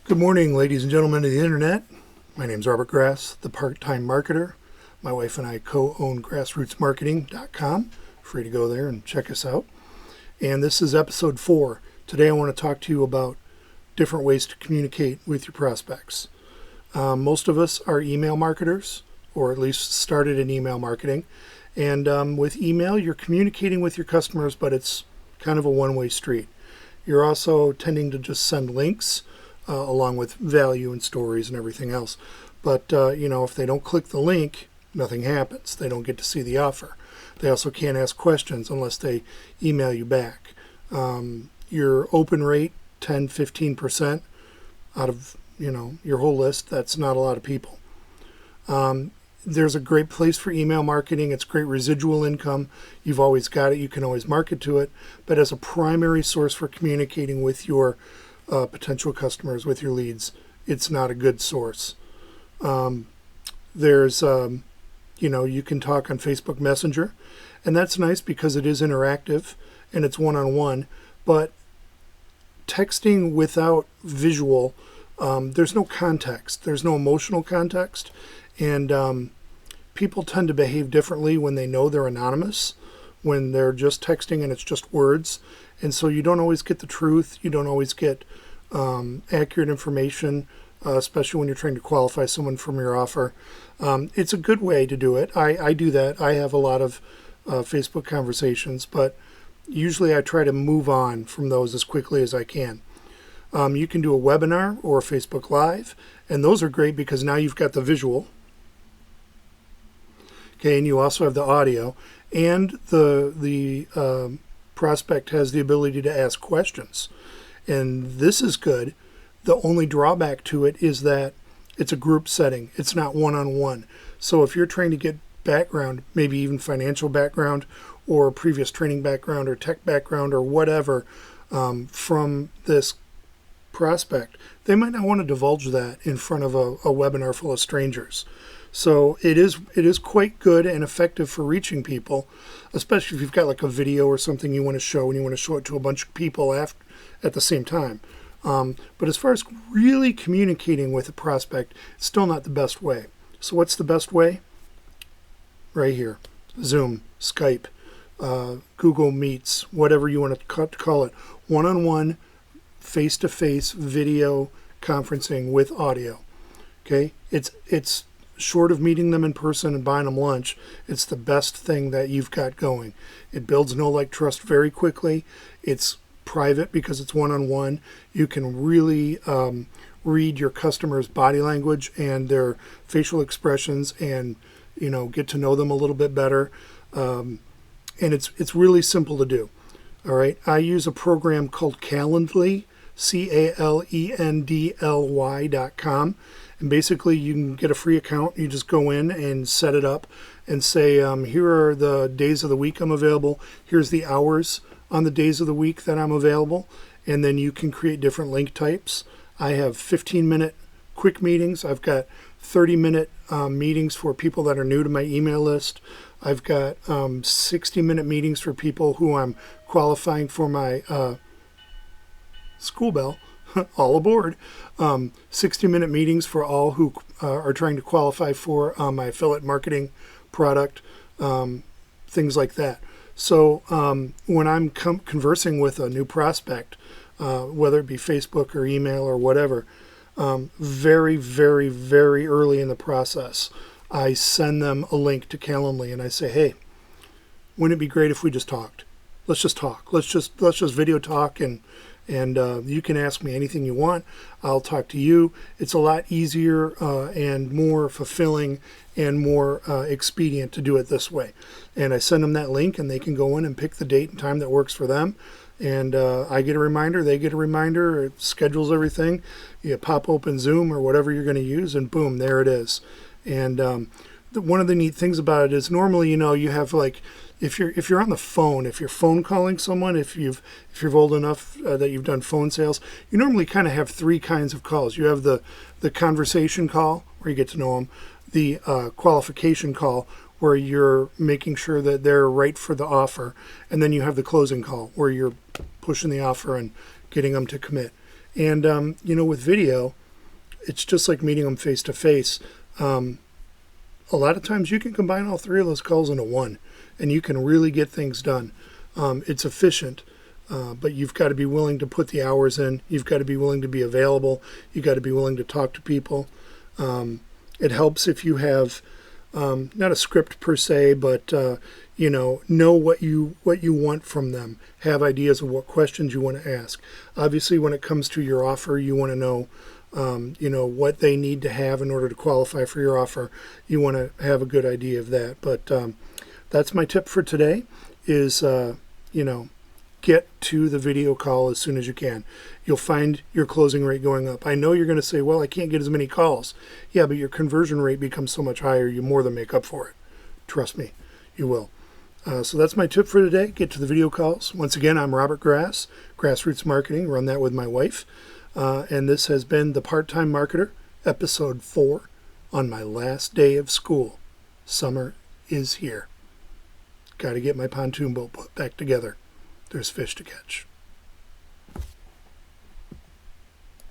Good morning, ladies and gentlemen of the internet. My name is Robert Grass, the part-time marketer. My wife and I co-own grassrootsmarketing.com. Free to go there and check us out. And this is episode 4. Today I want to talk to you about different ways to communicate with your prospects. Most of us are email marketers, or at least started in email marketing. And with email, you're communicating with your customers, but it's kind of a one-way street. You're also tending to just send links along with value and stories and everything else. But, if they don't click the link, nothing happens. They don't get to see the offer. They also can't ask questions unless they email you back. Your open rate, 10-15% out of, your whole list, that's not a lot of people. There's a great place for email marketing. It's great residual income. You've always got it. You can always market to it. But as a primary source for communicating with your potential customers, with your leads, it's not a good source. There's, you can talk on Facebook Messenger, and that's nice because it is interactive and it's one-on-one. But texting without visual, there's no context. There's no emotional context. And people tend to behave differently when they know they're anonymous, when they're just texting and it's just words. And so you don't always get the truth. You don't always get accurate information, especially when you're trying to qualify someone from your offer. It's a good way to do it. I do that. I have a lot of Facebook conversations, but usually I try to move on from those as quickly as I can. You can do a webinar or a Facebook Live, and those are great because now you've got the visual. Okay, and you also have the audio, and the prospect has the ability to ask questions. And this is good. The only drawback to it is that it's a group setting. It's not one-on-one. So if you're trying to get background, maybe even financial background or previous training background or tech background or whatever from this prospect, they might not want to divulge that in front of a webinar full of strangers. So it is quite good and effective for reaching people, especially if you've got like a video or something you want to show and you want to show it to a bunch of people at the same time. But as far as really communicating with a prospect, it's still not the best way. So what's the best way? Right here. Zoom, Skype, Google Meets, whatever you want to call it. One-on-one, face-to-face video conferencing with audio. Okay? It's short of meeting them in person and buying them lunch, it's the best thing that you've got going. It builds know, like, trust very quickly. It's private because it's one-on-one. You can really read your customer's body language and their facial expressions and, get to know them a little bit better. And it's really simple to do. All right. I use a program called Calendly, CALENDLY.com. And basically, you can get a free account. You just go in and set it up and say, here are the days of the week I'm available. Here's the hours on the days of the week that I'm available. And then you can create different link types. I have 15-minute quick meetings. I've got 30-minute meetings for people that are new to my email list. I've got 60-minute meetings for people who I'm qualifying for my school bell. All aboard. 60-minute meetings for all who are trying to qualify for my affiliate marketing product, things like that. So when I'm conversing with a new prospect, whether it be Facebook or email or whatever, very, very, very early in the process, I send them a link to Calendly and I say, hey, wouldn't it be great if we just talked? Let's just talk. Let's just video talk and you can ask me anything you want. I'll talk to you. It's a lot easier and more fulfilling and more expedient to do it this way. And I send them that link and they can go in and pick the date and time that works for them. And I get a reminder, they get a reminder, it schedules everything. You pop open Zoom or whatever you're going to use and boom, there it is. And one of the neat things about it is normally, you have like, if you're on the phone, if you're phone calling someone, if you're old enough that you've done phone sales, you normally kind of have 3 kinds of calls. You have the conversation call where you get to know them, the qualification call where you're making sure that they're right for the offer, and then you have the closing call where you're pushing the offer and getting them to commit. And, with video, it's just like meeting them face to face. A lot of times you can combine all three of those calls into one, and you can really get things done. It's efficient, but you've got to be willing to put the hours in. You've got to be willing to be available. You've got to be willing to talk to people. It helps if you have not a script per se, but know what you want from them. Have ideas of what questions you want to ask. Obviously, when it comes to your offer, you want to know what they need to have in order to qualify for your offer. You want to have a good idea of that. But that's my tip for today is, get to the video call as soon as you can. You'll find your closing rate going up. I know you're going to say, well, I can't get as many calls. Yeah, but your conversion rate becomes so much higher, you more than make up for it. Trust me, you will. So that's my tip for today. Get to the video calls. Once again, I'm Robert Grass, Grassroots Marketing. Run that with my wife. And this has been The Part-Time Marketer, Episode 4, on my last day of school. Summer is here. Got to get my pontoon boat put back together. There's fish to catch.